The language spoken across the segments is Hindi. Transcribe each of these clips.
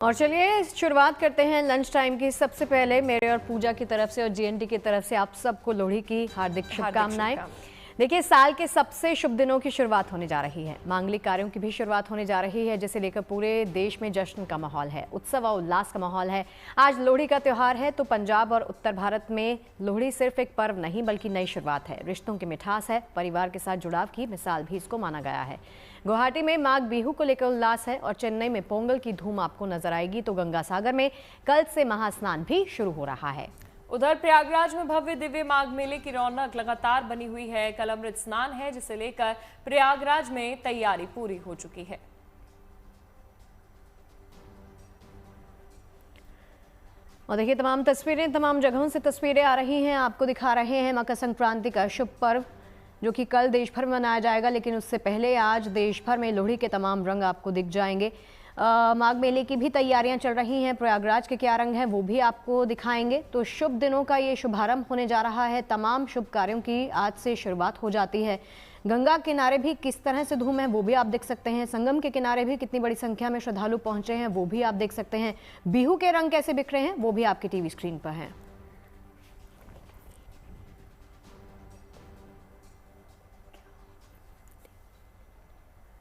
और चलिए शुरुआत करते हैं लंच टाइम की। सबसे पहले मेरे और पूजा की तरफ से और जीएनडी की तरफ से आप सबको लोहड़ी की हार्दिक शुभकामनाएं। देखिए, साल के सबसे शुभ दिनों की शुरुआत होने जा रही है। मांगलिक कार्यों की भी शुरुआत होने जा रही है, जिसे लेकर पूरे देश में जश्न का माहौल है, उत्सव और उल्लास का माहौल है। आज लोहड़ी का त्यौहार है, तो पंजाब और उत्तर भारत में लोहड़ी सिर्फ एक पर्व नहीं बल्कि नई शुरुआत है। रिश्तों की मिठास है, परिवार के साथ जुड़ाव की मिसाल भी इसको माना गया है। गुवाहाटी में माघ बिहू को लेकर उल्लास है और चेन्नई में पोंगल की धूम आपको नजर आएगी। तो गंगा सागर में कल से महास्नान भी शुरू हो रहा है। उधर प्रयागराज में भव्य दिव्य माघ मेले की रौनक लगातार बनी हुई है। कल अमृत स्नान है, जिसे लेकर प्रयागराज में तैयारी पूरी हो चुकी है। और देखिए, तमाम जगहों से तस्वीरें आ रही हैं, आपको दिखा रहे हैं मकर संक्रांति का शुभ पर्व, जो कि कल देश भर में मनाया जाएगा। लेकिन उससे पहले आज देश भर में लोहड़ी के तमाम रंग आपको दिख जाएंगे। माघ मेले की भी तैयारियां चल रही हैं। प्रयागराज के क्या रंग हैं वो भी आपको दिखाएंगे। तो शुभ दिनों का ये शुभारंभ होने जा रहा है। तमाम शुभ कार्यों की आज से शुरुआत हो जाती है। गंगा किनारे भी किस तरह से धूम है वो भी आप देख सकते हैं। संगम के किनारे भी कितनी बड़ी संख्या में श्रद्धालु पहुंचे हैं वो भी आप देख सकते हैं। बिहू के रंग कैसे बिखरे हैं वो भी आपकी टीवी स्क्रीन पर हैं।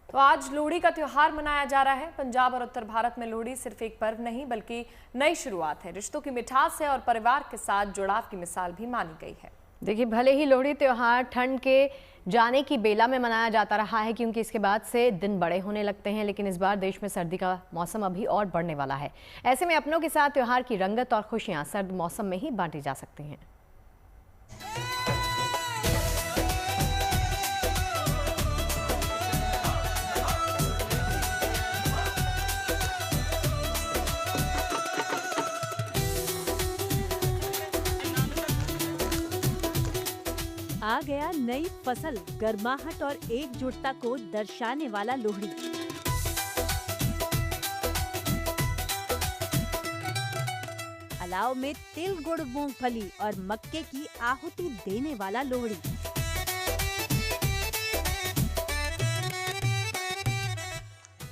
तो आज लोहड़ी का त्योहार मनाया जा रहा है। पंजाब और उत्तर भारत में लोहड़ी सिर्फ एक पर्व नहीं बल्कि नई शुरुआत है। रिश्तों की मिठास है और परिवार के साथ जुड़ाव की मिसाल भी मानी गई है। देखिए, भले ही लोहड़ी त्योहार ठंड के जाने की बेला में मनाया जाता रहा है, क्योंकि इसके बाद से दिन बड़े होने लगते हैं, लेकिन इस बार देश में सर्दी का मौसम अभी और बढ़ने वाला है। ऐसे में अपनों के साथ त्योहार की रंगत और खुशियां सर्द मौसम में ही बांटी जा सकती हैं। आ गया नई फसल, गर्माहट और एकजुटता को दर्शाने वाला लोहड़ी। अलाव में तिल, गुड़, मूंगफली और मक्के की आहुति देने वाला लोहड़ी।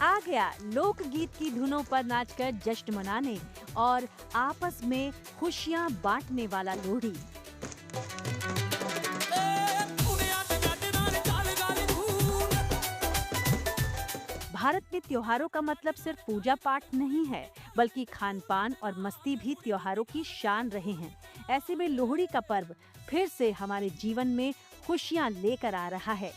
आ गया लोकगीत की धुनों पर नाचकर जश्न मनाने और आपस में खुशियां बांटने वाला लोहड़ी। भारत में त्योहारों का मतलब सिर्फ पूजा पाठ नहीं है, बल्कि खान पान और मस्ती भी त्योहारों की शान रहे हैं। ऐसे में लोहड़ी का पर्व फिर से हमारे जीवन में खुशियां लेकर आ रहा है।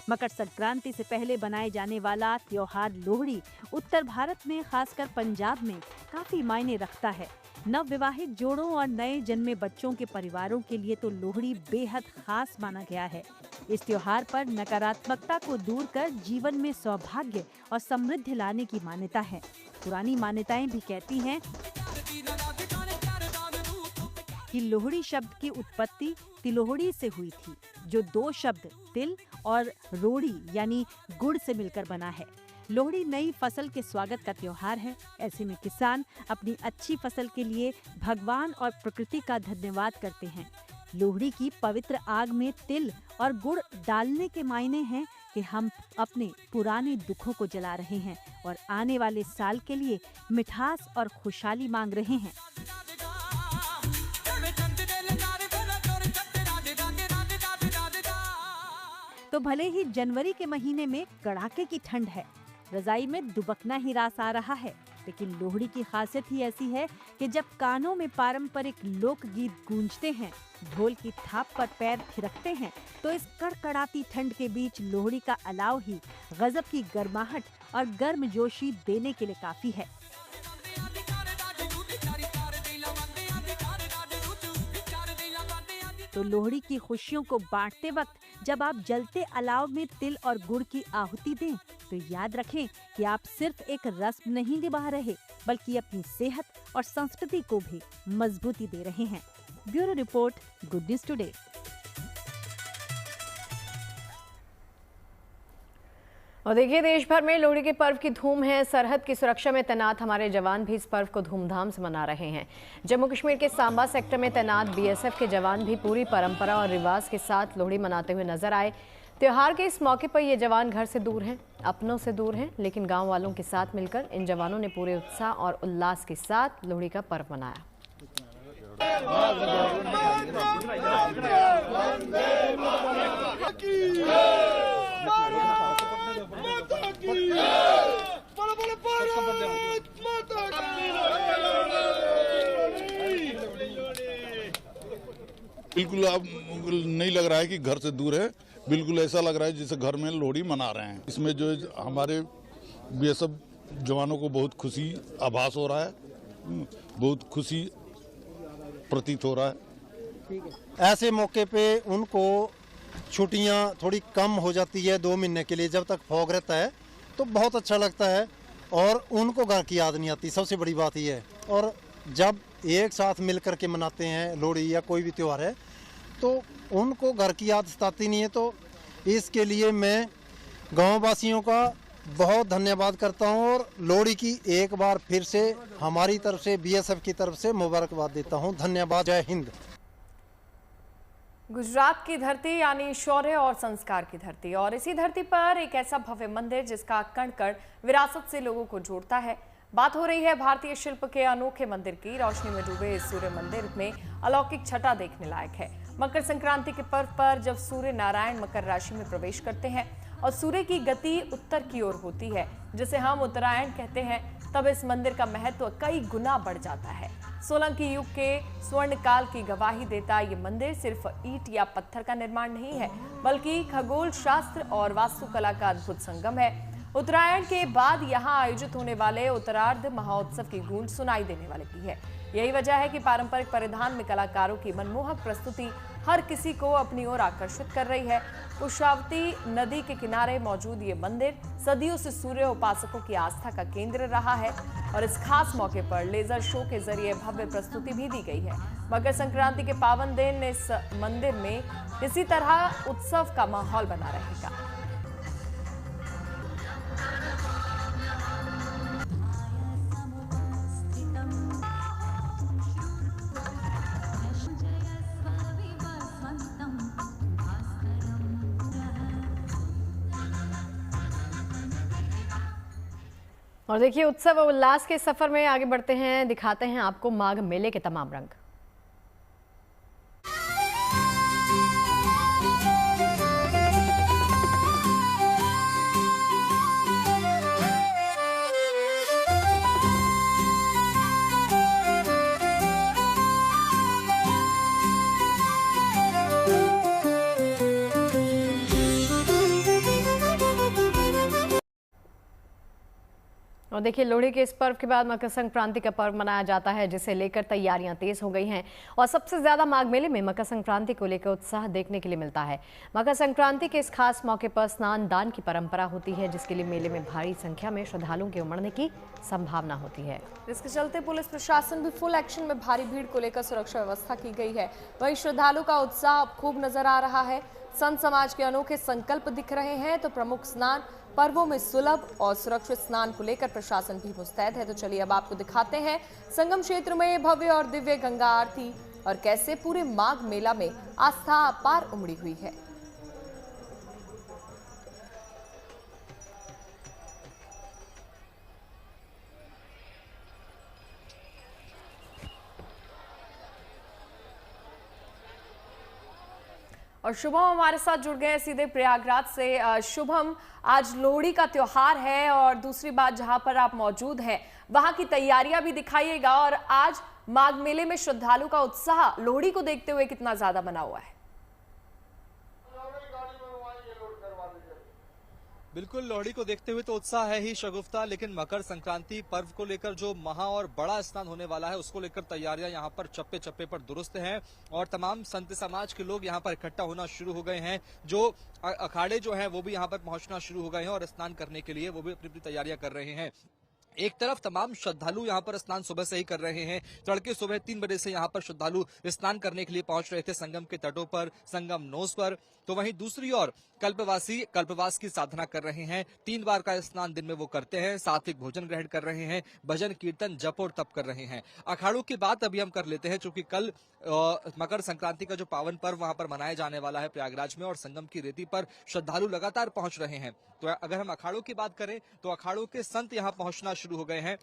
मकर संक्रांति से पहले बनाए जाने वाला त्योहार लोहड़ी उत्तर भारत में, खासकर पंजाब में काफी मायने रखता है। नवविवाहित जोड़ों और नए जन्मे बच्चों के परिवारों के लिए तो लोहड़ी बेहद खास माना गया है। इस त्योहार पर नकारात्मकता को दूर कर जीवन में सौभाग्य और समृद्धि लाने की मान्यता है। पुरानी मान्यताएं भी कहती हैं कि लोहड़ी शब्द की उत्पत्ति तिलोहड़ी से हुई थी, जो दो शब्द तिल और रोड़ी यानी गुड़ से मिलकर बना है। लोहड़ी नई फसल के स्वागत का त्योहार है। ऐसे में किसान अपनी अच्छी फसल के लिए भगवान और प्रकृति का धन्यवाद करते हैं। लोहड़ी की पवित्र आग में तिल और गुड़ डालने के मायने हैं कि हम अपने पुराने दुखों को जला रहे हैं और आने वाले साल के लिए मिठास और खुशहाली मांग रहे हैं। तो भले ही जनवरी के महीने में कड़ाके की ठंड है, रजाई में दुबकना ही रास आ रहा है, लेकिन लोहड़ी की खासियत ही ऐसी है कि जब कानों में पारंपरिक लोकगीत गूंजते हैं, ढोल की थाप पर पैर थिरकते हैं, तो इस कड़कड़ाती ठंड के बीच लोहड़ी का अलाव ही गजब की गर्माहट और गर्मजोशी देने के लिए काफी है। तो लोहड़ी की खुशियों को बांटते वक्त जब आप जलते अलाव में तिल और गुड़ की आहुति दें, तो याद रखें कि आप सिर्फ एक रस्म नहीं निभा रहे, बल्कि अपनी सेहत और संस्कृति को भी मजबूती दे रहे हैं। Bureau report, good news today. और देखिए, देश भर में लोहड़ी के पर्व की धूम है। सरहद की सुरक्षा में तैनात हमारे जवान भी इस पर्व को धूमधाम से मना रहे हैं। जम्मू कश्मीर के सांबा सेक्टर में तैनात बीएसएफ के जवान भी पूरी परंपरा और रिवाज के साथ लोहड़ी मनाते हुए नजर आए। त्योहार के इस मौके पर ये जवान घर से दूर हैं, अपनों से दूर हैं, लेकिन गांव वालों के साथ मिलकर इन जवानों ने पूरे उत्साह और उल्लास के साथ लोहड़ी का पर्व मनाया। बिल्कुल अब नहीं लग रहा है कि घर से दूर है, बिल्कुल ऐसा लग रहा है जैसे घर में लोहड़ी मना रहे हैं। इसमें जो हमारे बीएसएफ जवानों को बहुत खुशी आभास हो रहा है, बहुत खुशी प्रतीत हो रहा है। ऐसे मौके पे उनको छुट्टियां थोड़ी कम हो जाती है 2 महीने के लिए, जब तक फॉग रहता है तो बहुत अच्छा लगता है और उनको घर की याद नहीं आती, सबसे बड़ी बात ये है। और जब एक साथ मिल करके मनाते हैं लोहड़ी या कोई भी त्यौहार है तो उनको घर की याद सताती नहीं है। तो इसके लिए मैं गाँव वासियों का बहुत धन्यवाद करता हूं और लोहड़ी की एक बार फिर से हमारी तरफ से बीएसएफ की तरफ से मुबारकबाद देता हूं। धन्यवाद। जय हिंद। गुजरात की धरती यानी शौर्य और संस्कार की धरती, और इसी धरती पर एक ऐसा भव्य मंदिर जिसका कण कण विरासत से लोगों को जोड़ता है। बात हो रही है भारतीय शिल्प के अनोखे मंदिर की। रोशनी में डूबे इस सूर्य मंदिर में अलौकिक छटा देखने लायक है। मकर संक्रांति के पर्व पर जब सूर्य नारायण मकर राशि में प्रवेश करते हैं और सूर्य की गति उत्तर की ओर होती है, जिसे हम उत्तरायण कहते हैं, तब इस मंदिर का महत्व कई गुना बढ़ जाता है। सोलंकी युग के स्वर्ण काल की गवाही देता ये मंदिर सिर्फ ईंट या पत्थर का निर्माण नहीं है, बल्कि खगोल शास्त्र और वास्तुकला का अद्भुत संगम है। उत्तरायण के बाद यहाँ आयोजित होने वाले उत्तरार्ध महोत्सव की गूंज सुनाई देने वाले की है। यही वजह है कि पारंपरिक परिधान में कलाकारों की मनमोहक प्रस्तुति हर किसी को अपनी ओर आकर्षित कर रही है। पुष्पावती नदी के किनारे मौजूद ये मंदिर सदियों से सूर्य उपासकों की आस्था का केंद्र रहा है और इस खास मौके पर लेजर शो के जरिए भव्य प्रस्तुति भी दी गई है। मकर संक्रांति के पावन दिन इस मंदिर में इसी तरह उत्सव का माहौल बना रहेगा। और देखिए, उत्सव और उल्लास के सफर में आगे बढ़ते हैं, दिखाते हैं आपको माघ मेले के तमाम रंग। और देखिए, लोहड़ी के इस पर्व के बाद मकर संक्रांति का पर्व मनाया जाता है, जिसे लेकर तैयारियां तेज हो गई हैं और सबसे ज्यादा माघ मेले में मकर संक्रांति को लेकर उत्साह देखने के लिए मिलता है। मकर संक्रांति के इस खास मौके पर स्नान दान की परंपरा होती है, जिसके लिए मेले में भारी संख्या में श्रद्धालुओं के उमड़ने की संभावना होती है। इसके चलते पुलिस प्रशासन भी फुल एक्शन में भारी भीड़ को लेकर सुरक्षा व्यवस्था की गई है। वहीं श्रद्धालुओं का उत्साह खूब नजर आ रहा है। संत समाज के अनोखे संकल्प दिख रहे हैं। तो प्रमुख स्नान पर्वों में सुलभ और सुरक्षित स्नान को लेकर प्रशासन भी मुस्तैद है। तो चलिए अब आपको दिखाते हैं संगम क्षेत्र में भव्य और दिव्य गंगा आरती और कैसे पूरे माघ मेला में आस्था अपार उमड़ी हुई है। और शुभम हमारे साथ जुड़ गए सीधे प्रयागराज से। शुभम, आज लोहड़ी का त्योहार है और दूसरी बात जहां पर आप मौजूद हैं वहां की तैयारियां भी दिखाइएगा, और आज माघ मेले में श्रद्धालु का उत्साह लोहड़ी को देखते हुए कितना ज्यादा बना हुआ है? बिल्कुल, लोहड़ी को देखते हुए तो उत्साह है ही शगुफ्ता, लेकिन मकर संक्रांति पर्व को लेकर जो महा और बड़ा स्नान होने वाला है उसको लेकर तैयारियां यहां पर चप्पे चप्पे पर दुरुस्त हैं और तमाम संत समाज के लोग यहां पर इकट्ठा होना शुरू हो गए हैं। जो अखाड़े जो हैं वो भी यहां पर पहुंचना शुरू हो गए हैं और स्नान करने के लिए वो भी अपनी अपनी तैयारियां कर रहे हैं। एक तरफ तमाम श्रद्धालु यहाँ पर स्नान सुबह से ही कर रहे हैं। तड़के सुबह 3 बजे से यहाँ पर श्रद्धालु स्नान करने के लिए पहुंच रहे थे संगम के तटों पर, संगम नोस पर। तो वहीं दूसरी ओर कल्पवासी कल्पवास की साधना कर रहे हैं। 3 बार का स्नान दिन में वो करते हैं, सात्विक भोजन ग्रहण कर रहे हैं, भजन कीर्तन जप और तप कर रहे हैं। अखाड़ों की बात अभी हम कर लेते हैं, चूंकि कल मकर संक्रांति का जो पावन पर्व वहां पर मनाया जाने वाला है प्रयागराज में, और संगम की रेती पर श्रद्धालु लगातार पहुंच रहे हैं। तो अगर हम अखाड़ों की बात करें तो अखाड़ों के संत यहाँ पहुंचना शुरू हो गए हैं,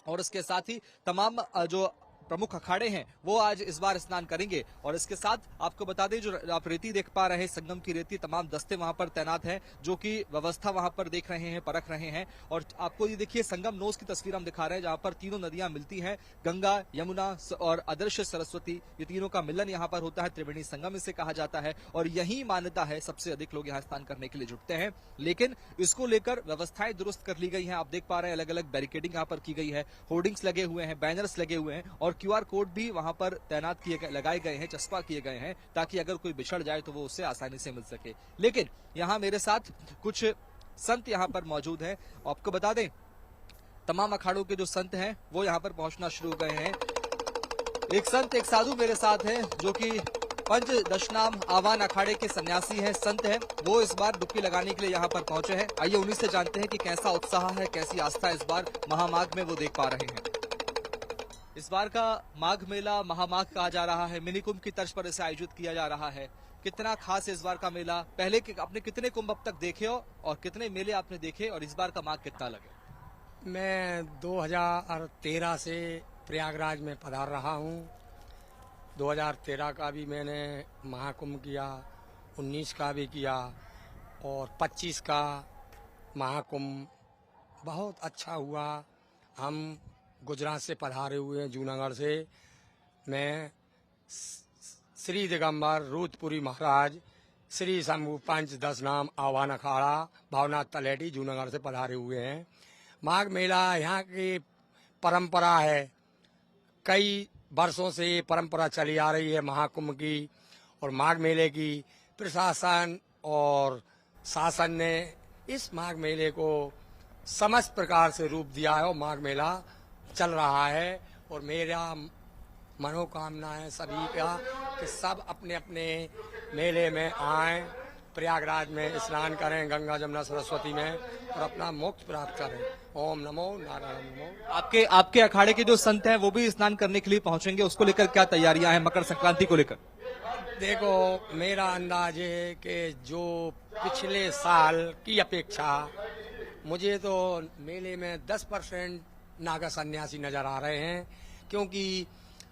और इसके साथ ही तमाम जो प्रमुख अखाड़े हैं वो आज इस बार स्नान करेंगे। और इसके साथ आपको बता दें, जो आप रेती देख पा रहे हैं, संगम की रेती, तमाम दस्ते वहां पर तैनात हैं जो कि व्यवस्था वहां पर देख रहे हैं, परख रहे हैं। और आपको ये देखिए संगम नोस की तस्वीर हम दिखा रहे हैं, जहां पर तीनों नदियां मिलती हैं, गंगा, यमुना और अदृश्य सरस्वती, ये तीनों का मिलन यहाँ पर होता है। त्रिवेणी संगम इसे कहा जाता है, और यही मान्यता है, सबसे अधिक लोग यहाँ स्नान करने के लिए जुटते हैं। लेकिन इसको लेकर व्यवस्थाएं दुरुस्त कर ली गई हैं। आप देख पा रहे हैं अलग अलग बैरिकेडिंग यहाँ पर की गई है, होर्डिंग्स लगे हुए हैं, बैनर्स लगे हुए हैं, और QR कोड भी वहां पर तैनात किए गए, लगाए गए हैं, चस्पा किए गए हैं, ताकि अगर कोई बिछड़ जाए तो वो उससे आसानी से मिल सके। लेकिन यहाँ मेरे साथ कुछ संत यहाँ पर मौजूद हैं। आपको बता दें, तमाम अखाड़ों के जो संत हैं वो यहाँ पर पहुंचना शुरू हो गए हैं। एक संत, एक साधु मेरे साथ हैं जो कि पंच दशनाम आवान अखाड़े के सन्यासी हैं, संत हैं। वो इस बार डुबकी लगाने के लिए यहाँ पर पहुंचे हैं। आइए उन्हीं से जानते हैं कि कैसा उत्साह है, कैसी आस्था इस बार महामाघ में वो देख पा रहे हैं। इस बार का माघ मेला महामाघ कहा जा रहा है, मिनी कुंभ की तर्ज पर इसे आयोजित किया जा रहा है। कितना खास है इस बार का मेला? पहले आपने कितने कुंभ अब तक देखे हो और कितने मेले आपने देखे, और इस बार का माघ कितना लगे? मैं 2013 से प्रयागराज में पधार रहा हूँ। 2013 का भी मैंने महाकुंभ किया, 19 का भी किया, और 25 का महाकुंभ बहुत अच्छा हुआ। हम गुजरात से पधारे हुए हैं, जूनागढ़ से। मैं श्री दिगंबर रूतपुरी महाराज श्री शंभु पंच दशनाम आह्वान अखाड़ा भावनाथ तलेटी जूनागढ़ से पधारे हुए हैं। माघ मेला यहाँ की परंपरा है, कई वर्षों से ये परंपरा चली आ रही है महाकुंभ की और माघ मेले की। प्रशासन और शासन ने इस माघ मेले को समस्त प्रकार से रूप दिया है और माघ मेला चल रहा है। और मेरा मनोकामना है सभी का कि सब अपने अपने मेले में आएं, प्रयागराज में स्नान करें, गंगा जमुना सरस्वती में, और अपना मोक्ष प्राप्त करें। ओम नमो नारायण नमो। आपके अखाड़े के जो संत हैं वो भी स्नान करने के लिए पहुंचेंगे, उसको लेकर क्या तैयारियां हैं मकर संक्रांति को लेकर? देखो, मेरा अंदाज है कि जो पिछले साल की अपेक्षा मुझे तो मेले में 10% नागा सन्यासी नजर आ रहे हैं, क्योंकि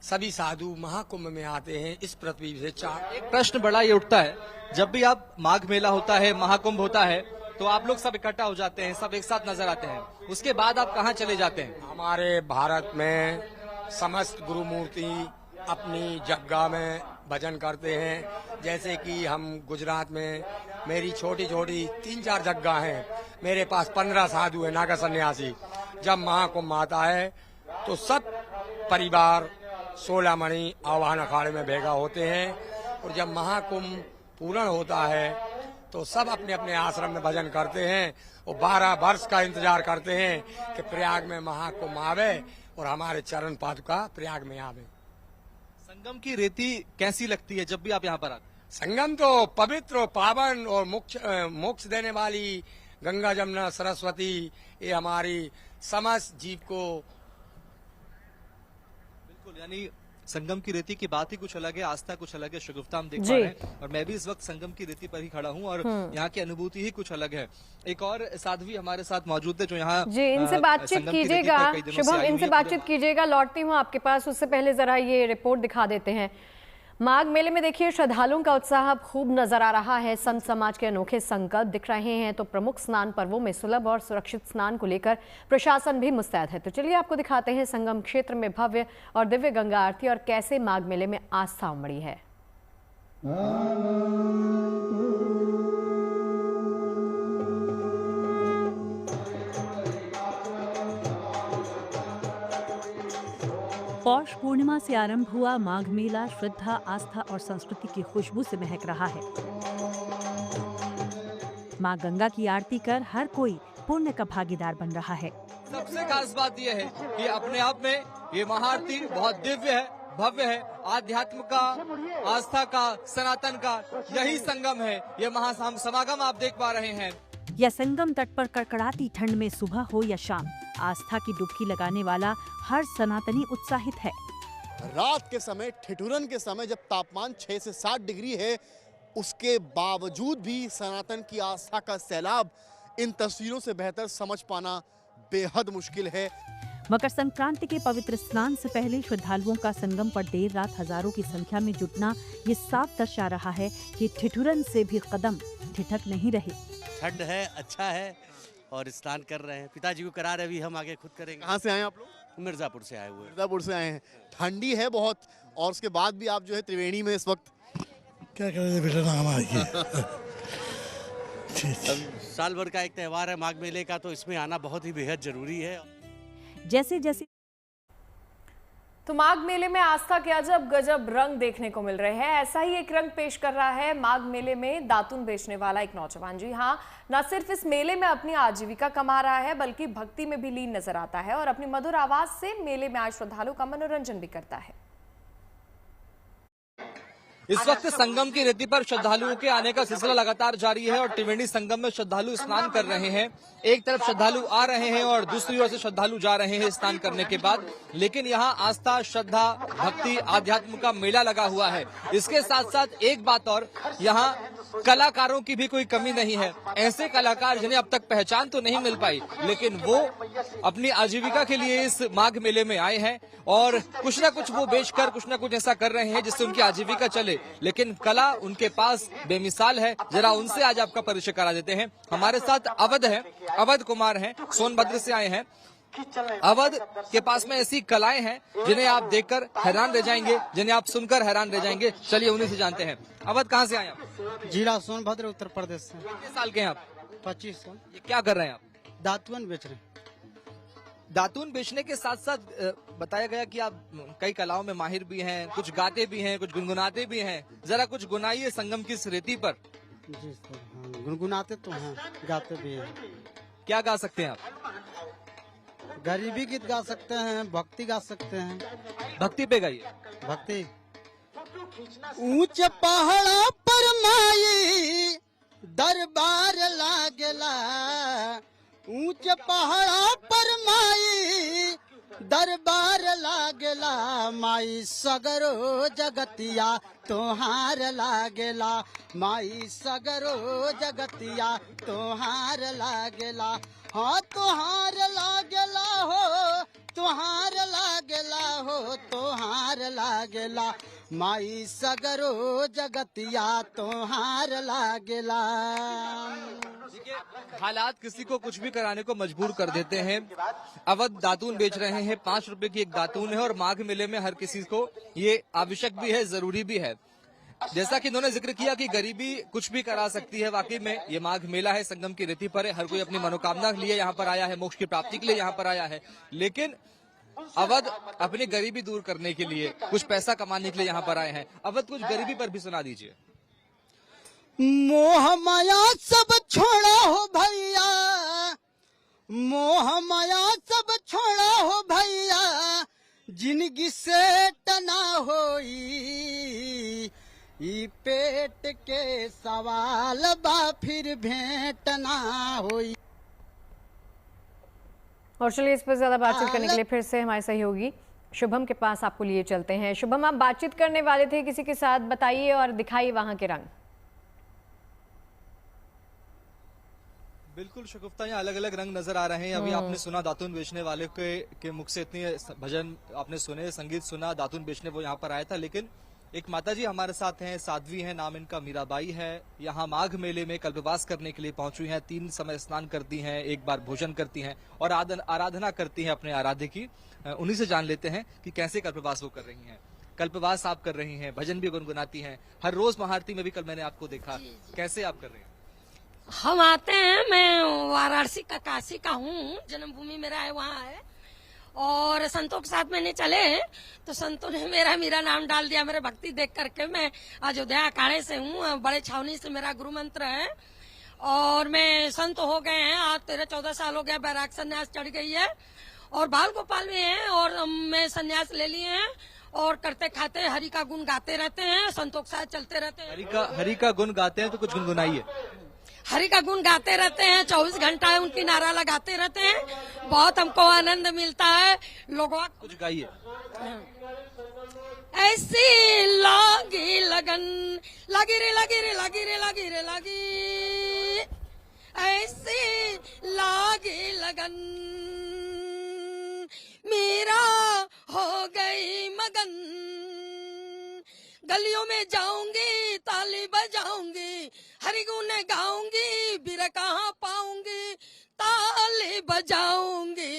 सभी साधु महाकुंभ में आते हैं। इस पृथ्वी से एक प्रश्न बड़ा ये उठता है, जब भी आप माघ मेला होता है, महाकुंभ होता है, तो आप लोग सब इकट्ठा हो जाते हैं, सब एक साथ नजर आते हैं, उसके बाद आप कहाँ चले जाते हैं? हमारे भारत में समस्त गुरु मूर्ति अपनी जगह में भजन करते हैं। जैसे कि हम गुजरात में, मेरी छोटी छोटी 3-4 जगह हैं, मेरे पास 15 साधु है नागा सन्यासी। जब महाकुंभ आता है तो सब परिवार 16 मणि आह्वान अखाड़े में भेगा होते हैं, और जब महाकुंभ पूर्ण होता है तो सब अपने अपने आश्रम में भजन करते हैं और 12 वर्ष का इंतजार करते हैं कि प्रयाग में महाकुंभ आवे और हमारे चरण पादुका प्रयाग में आवे। संगम की रेती कैसी लगती है जब भी आप यहाँ पर आते? संगम तो पवित्र, पावन और मोक्ष देने वाली गंगा जमुना सरस्वती, ये हमारी समस्त जीव को बिल्कुल, यानी संगम की रेती की बात ही कुछ अलग है, आस्था कुछ अलग है, शगुफ्ता हम देख पा रहे हैं। और मैं भी इस वक्त संगम की रेती पर ही खड़ा हूँ और यहाँ की अनुभूति ही कुछ अलग है। एक और साध्वी हमारे साथ मौजूद है जो यहाँ जी, इनसे बातचीत कीजिएगा शुभम, इनसे बातचीत कीजिएगा। लौटती हूँ आपके पास, उससे पहले जरा ये रिपोर्ट दिखा देते हैं। माघ मेले में देखिए श्रद्धालुओं का उत्साह खूब नजर आ रहा है। संत समाज के अनोखे संकल्प दिख रहे हैं। तो प्रमुख स्नान पर्वों में सुलभ और सुरक्षित स्नान को लेकर प्रशासन भी मुस्तैद है। तो चलिए आपको दिखाते हैं संगम क्षेत्र में भव्य और दिव्य गंगा आरती और कैसे माघ मेले में आस्था उमड़ी है। पौष पूर्णिमा से आरंभ हुआ माघ मेला श्रद्धा, आस्था और संस्कृति की खुशबू से महक रहा है। माँ गंगा की आरती कर हर कोई पुण्य का भागीदार बन रहा है। सबसे खास बात यह है कि अपने आप में ये महाआरती बहुत दिव्य है, भव्य है। आध्यात्म का, आस्था का, सनातन का यही संगम है। ये महासमागम आप देख पा रहे हैं। यह संगम तट पर कड़कड़ाती ठंड में सुबह हो या शाम, आस्था की डुबकी लगाने वाला हर सनातनी उत्साहित है। रात के समय, ठिठुरन के समय जब तापमान 6 से 7 डिग्री है, उसके बावजूद भी सनातन की आस्था का सैलाब इन तस्वीरों से बेहतर समझ पाना बेहद मुश्किल है। मकर संक्रांति के पवित्र स्नान से पहले श्रद्धालुओं का संगम पर देर रात हजारों की संख्या में जुटना ये साफ दर्शा रहा है कि ठिठुरन से भी कदम ठिठक नहीं रहे। ठंड है, अच्छा है और स्नान कर रहे हैं। पिताजी को करा रहे, अभी हम आगे खुद करेंगे। कहाँ से आए आप लोग? मिर्जापुर से आए हुए। मिर्जापुर से आए हैं। ठंडी है बहुत और उसके बाद भी आप जो है त्रिवेणी में इस वक्त क्या करें बेटा, नाम आएगी। साल भर का एक त्योहार है माघ मेले का, तो इसमें आना बहुत ही बेहद जरूरी है। जैसे जैसे तो माघ मेले में आस्था के अजब गजब रंग देखने को मिल रहे हैं। ऐसा ही एक रंग पेश कर रहा है माघ मेले में दातून बेचने वाला एक नौजवान। जी हाँ, न सिर्फ इस मेले में अपनी आजीविका कमा रहा है बल्कि भक्ति में भी लीन नजर आता है और अपनी मधुर आवाज से मेले में आए श्रद्धालुओं का मनोरंजन भी करता है। इस वक्त संगम की रेती पर श्रद्धालुओं के आने का सिलसिला लगातार जारी है और त्रिवेणी संगम में श्रद्धालु स्नान कर रहे हैं। एक तरफ श्रद्धालु आ रहे हैं और दूसरी ओर से श्रद्धालु जा रहे हैं स्नान करने के बाद। लेकिन यहाँ आस्था, श्रद्धा, भक्ति, आध्यात्म का मेला लगा हुआ है। इसके साथ साथ एक बात और, यहाँ कलाकारों की भी कोई कमी नहीं है। ऐसे कलाकार जिन्हें अब तक पहचान तो नहीं मिल पाई, लेकिन वो अपनी आजीविका के लिए इस माघ मेले में आए हैं और कुछ ना कुछ वो बेचकर कुछ ना कुछ ऐसा कर रहे हैं जिससे उनकी आजीविका चले। लेकिन कला उनके पास बेमिसाल है। जरा उनसे आज आपका परिचय करा देते हैं। हमारे साथ अवध है, अवध कुमार हैं, सोनभद्र से आए हैं। अवध के पास में ऐसी कलाएं हैं जिन्हें आप देखकर हैरान रह जाएंगे, जिन्हें आप सुनकर हैरान रह जाएंगे। चलिए उन्हीं से जानते हैं। अवध कहाँ से आए आप? जिला सोनभद्र, उत्तर प्रदेश से। कितने साल के हैं आप? 25 साल। ये क्या कर रहे हैं आप? दातून बेच रहे हैं। दातून बेचने के साथ साथ बताया गया कि आप कई कलाओं में माहिर भी हैं, कुछ गाते भी हैं, कुछ गुनगुनाते भी हैं। जरा कुछ गुनाइए संगम की इस रेती पर। जी सर, हाँ, गुनगुनाते तो हैं, गाते भी हैं। क्या गा सकते हैं आप? गरीबी गीत गा सकते हैं, भक्ति गा सकते हैं। भक्ति पे गाइए। भक्ति। ऊंच पहाड़ा पर माई दरबार लागला, ऊंच पहाड़ा पर माई दरबार लागला, माई सगरो जगतिया तोहार लागला, माई सगरो जगतिया तोहार लागला। हाँ तोहार लागला हो, तोहार लागला हो, तोहार लागला, माई सगरो जगतिया तोहार लागला। हालात किसी को कुछ भी कराने को मजबूर कर देते हैं। अवध दातून बेच रहे हैं, 5 रुपए की एक दातून है और माघ मेले में हर किसी को ये आवश्यक भी है, जरूरी भी है। जैसा कि इन्होंने जिक्र किया कि गरीबी कुछ भी करा सकती है। वाकई में ये माघ मेला है, संगम की रेती पर है। हर कोई अपनी मनोकामना के लिए यहाँ पर आया है, मोक्ष की प्राप्ति के लिए यहाँ पर आया है। लेकिन अवध अपनी गरीबी दूर करने के लिए, कुछ पैसा कमाने के लिए यहाँ पर आए हैं। अवध कुछ गरीबी पर भी सुना दीजिए। मोह माया सब छोड़ा हो भैया, मोह माया सब छोड़ा हो भैया, जिंदगी से टना होई, ई पेट के सवाल बा फिर भेंट ना होई। और चलिए इस पर ज्यादा बातचीत करने के लिए फिर से हमारे सहयोगी शुभम के पास आपको लिए चलते हैं। शुभम, आप बातचीत करने वाले थे किसी के साथ, बताइए और दिखाइए वहां के रंग। बिल्कुल शगुफ्ता, यहाँ अलग अलग रंग नजर आ रहे हैं। अभी आपने सुना दातून बेचने वाले के मुख से इतने भजन आपने सुने, संगीत सुना। दातून बेचने वो यहाँ पर आया था। लेकिन एक माताजी हमारे साथ हैं, साध्वी हैं, नाम इनका मीराबाई है। यहाँ माघ मेले में कल्पवास करने के लिए पहुंची हैं। 3 समय स्नान करती हैं, एक बार भोजन करती हैं और आराधना करती हैं अपने आराध्य की। उन्हीं से जान लेते हैं कि कैसे कल्पवास वो कर रही हैं। कल्पवास आप कर रही हैं, भजन भी गुनगुनाती हैं, हर रोज महाआरती में भी कल मैंने आपको देखा। कैसे आप कर रही हैं? हम आते हैं, मैं वाराणसी का, काशी का हूँ, जन्मभूमि मेरा है, वहाँ है। और संतों के साथ मैंने चले हैं तो संतों ने मेरा नाम डाल दिया मेरे भक्ति देख करके। मैं अयोध्या अखाड़े से हूँ, बड़े छावनी से मेरा गुरु मंत्र है। और मैं संत हो गए हैं, आज 13-14 साल हो गया, बैराग संन्यास चढ़ गई है और बाल गोपाल भी हैं और मैं संन्यास ले लिए हैं और करते खाते हरि का गुण गाते रहते हैं, संतों के साथ चलते रहते हैं। हरि का गुण गाते हैं तो कुछ गुनगुनाइए। हरि का गुण गाते रहते हैं, 24 घंटा उनकी नारा लगाते रहते हैं, बहुत हमको आनंद मिलता है। लोगों कुछ गाइए। ऐसी लागी लगन, लगी रे लगी रे लगी रे लगी रे लगी, ऐसी लागी लगन मेरा हो गई मगन, गलियों में जाऊंगी ताली बजाऊंगी, हरि गुण गाऊंगी, बिर कहाँ पाऊंगी, ताली बजाऊंगी,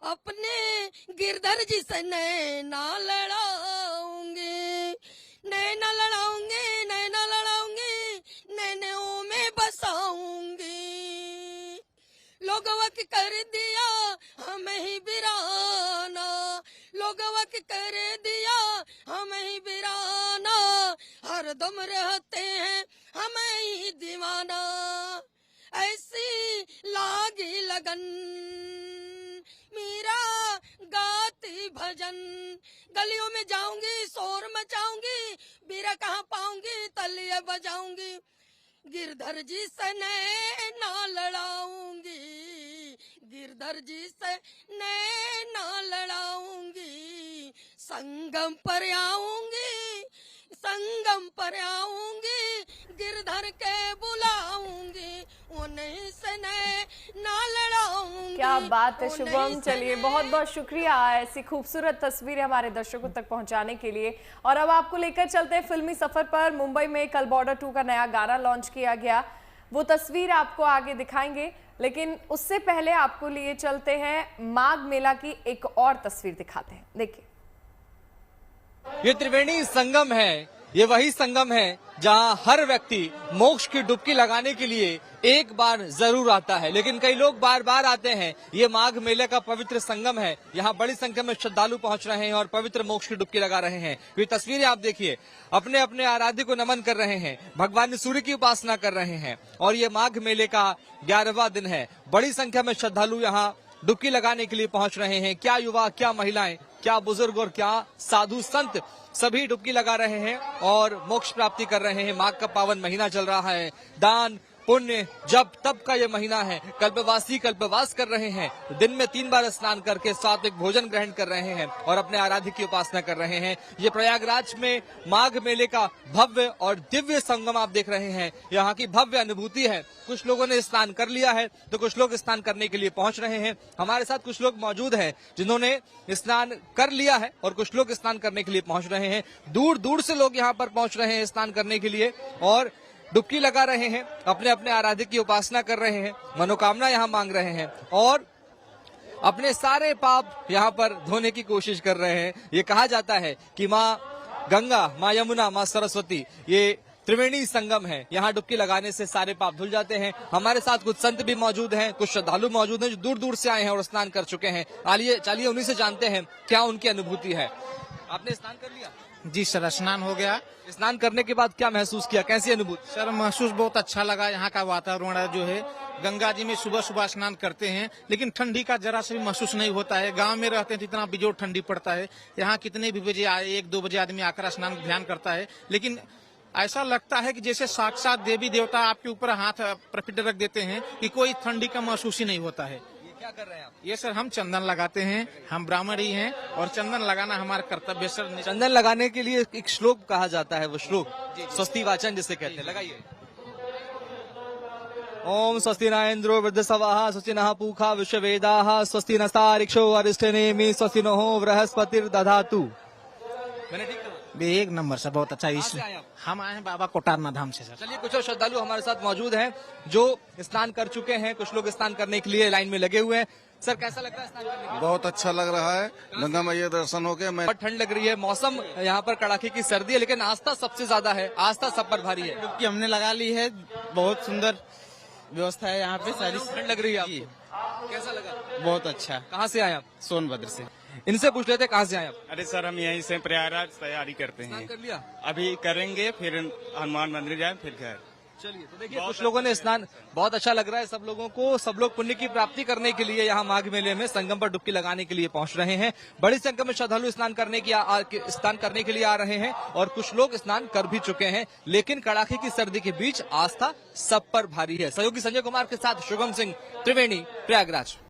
अपने गिरधर जी से नैना लड़ाऊंगी, नैना लड़ाऊंगी, नैना लड़ाऊंगी, नैनों में बसाऊंगी, लोगों के कर दिया हमें ही बिराना, लोगों के कर दिया हमें ही बिराना, हर दम रहते हैं हमें ही दीवाना, ऐसी लागी लगन मेरा गाती भजन, गलियों में जाऊंगी शोर मचाऊंगी, बीरा कहाँ पाऊंगी तलिए बजाऊंगी, गिरधर जी से नैना लड़ाऊंगी, गिरधर जी से नैना लड़ाऊंगी, संगम पर आऊंगी, संगम पर आऊंगी, गिरधर के बुलाऊंगी, उन्हीं से नैना लड़ाऊंगी। क्या बात है शुभम, चलिए बहुत बहुत शुक्रिया ऐसी खूबसूरत तस्वीरें हमारे दर्शकों तक पहुंचाने के लिए। और अब आपको लेकर चलते हैं फिल्मी सफर पर। मुंबई में कल बॉर्डर 2 का नया गाना लॉन्च किया गया, वो तस्वीर आपको आगे दिखाएंगे, लेकिन उससे पहले आपको लिए चलते हैं माघ मेला की एक और तस्वीर दिखाते हैं। देखिए, ये त्रिवेणी संगम है, ये वही संगम है जहां हर व्यक्ति मोक्ष की डुबकी लगाने के लिए एक बार जरूर आता है, लेकिन कई लोग बार बार आते हैं। ये माघ मेले का पवित्र संगम है, यहाँ बड़ी संख्या में श्रद्धालु पहुंच रहे हैं और पवित्र मोक्ष की डुबकी लगा रहे हैं। ये तस्वीरें आप देखिए, अपने अपने आराध्य को नमन कर रहे हैं, भगवान सूर्य की उपासना कर रहे हैं और ये माघ मेले का 11वां दिन है। बड़ी संख्या में श्रद्धालु यहाँ डुबकी लगाने के लिए पहुंच रहे हैं। क्या युवा, क्या महिलाएं, क्या बुजुर्ग और क्या साधु संत, सभी डुबकी लगा रहे हैं और मोक्ष प्राप्ति कर रहे हैं। माघ का पावन महीना चल रहा है, दान पुण्य जब तब का ये महीना है। कल्पवासी कल्पवास कर रहे हैं, दिन में 3 बार स्नान करके सात्विक भोजन ग्रहण कर रहे हैं और अपने आराध्य की उपासना कर रहे हैं। ये प्रयागराज में माघ मेले का भव्य और दिव्य संगम आप देख रहे हैं, यहाँ की भव्य अनुभूति है। कुछ लोगों ने स्नान कर लिया है तो कुछ लोग स्नान करने के लिए पहुंच रहे हैं। हमारे साथ कुछ लोग मौजूद हैं जिन्होंने स्नान कर लिया है और कुछ लोग स्नान करने के लिए पहुंच रहे हैं। दूर दूर से लोग यहाँ पर पहुंच रहे हैं स्नान करने के लिए और डुबकी लगा रहे हैं, अपने अपने आराध्य की उपासना कर रहे हैं, मनोकामना यहाँ मांग रहे हैं और अपने सारे पाप यहाँ पर धोने की कोशिश कर रहे हैं। ये कहा जाता है कि माँ गंगा, माँ यमुना, माँ सरस्वती, ये त्रिवेणी संगम है, यहाँ डुबकी लगाने से सारे पाप धुल जाते हैं। हमारे साथ कुछ संत भी मौजूद हैं, कुछ श्रद्धालु मौजूद हैं जो दूर दूर से आए हैं और स्नान कर चुके हैं। चलिए उन्हीं से जानते हैं क्या उनकी अनुभूति है। आपने स्नान कर लिया? जी सर, स्नान हो गया। स्नान करने के बाद क्या महसूस किया, कैसी अनुभूति? सर महसूस बहुत अच्छा लगा। यहाँ का वातावरण जो है, गंगा जी में सुबह सुबह स्नान करते हैं लेकिन ठंडी का जरा से भी महसूस नहीं होता है। गांव में रहते हैं तो इतना बेजोड़ ठंडी पड़ता है, यहाँ कितने भी बजे आए, 1-2 बजे आदमी आकर स्नान ध्यान करता है, लेकिन ऐसा लगता है कि जैसे साक्षात देवी देवता आपके ऊपर हाथ प्रफिट रख देते हैं कि कोई ठंडी का महसूस ही नहीं होता है। क्या कर रहे हैं आप? ये सर हम चंदन लगाते हैं, हम ब्राह्मण ही हैं और चंदन लगाना हमारा कर्तव्य सर। चंदन लगाने के लिए एक श्लोक कहा जाता है, वो श्लोक स्वस्ति वाचन जिसे कहते हैं, लगाइए। ओम स्वस्ति न इंद्रो वृद्धसवाः स्वस्ति नः पूषा विश्ववेदाः स्वस्ति नस्तारिक्षो अरिष्टनेमि स्वस्ति नो बृहस्पतिर्दधातु। मैंने ठीक कहा? एक नंबर सर, बहुत अच्छा। हम आए हैं बाबा कोटारना धाम से सर। चलिए, कुछ और श्रद्धालु हमारे साथ मौजूद हैं जो स्नान कर चुके हैं, कुछ लोग स्नान करने के लिए लाइन में लगे हुए हैं। सर कैसा लग रहा है स्नान करने के? बहुत अच्छा लग रहा है, गंगा मैया दर्शन हो गए। बहुत ठंड लग रही है, मौसम यहाँ पर कड़ाके की सर्दी है, लेकिन आस्था सबसे ज्यादा है, आस्था सब पर भारी है। डुबकी हमने लगा ली है, बहुत सुंदर व्यवस्था है यहाँ पे। सारी ठंड लग रही है आपको, कैसा लगा? बहुत अच्छा। कहाँ से आए आप? सोनभद्र से। इनसे पूछ लेते कहाँ से आए आप? अरे सर, हम यहीं से प्रयागराज तैयारी करते हैं। कर लिया? अभी करेंगे, फिर हनुमान मंदिर जाए, फिर घर। चलिए, तो देखिए कुछ लोगों ने स्नान, बहुत अच्छा लग रहा है सब लोगों को। सब लोग पुण्य की प्राप्ति करने के लिए यहाँ माघ मेले में संगम पर डुबकी लगाने के लिए पहुंच रहे हैं। बड़ी संख्या में श्रद्धालु स्नान करने के लिए आ रहे हैं और कुछ लोग स्नान कर भी चुके हैं। लेकिन कड़ाके की सर्दी के बीच आस्था सब पर भारी है। सहयोगी संजय कुमार के साथ शुभम सिंह, त्रिवेणी, प्रयागराज।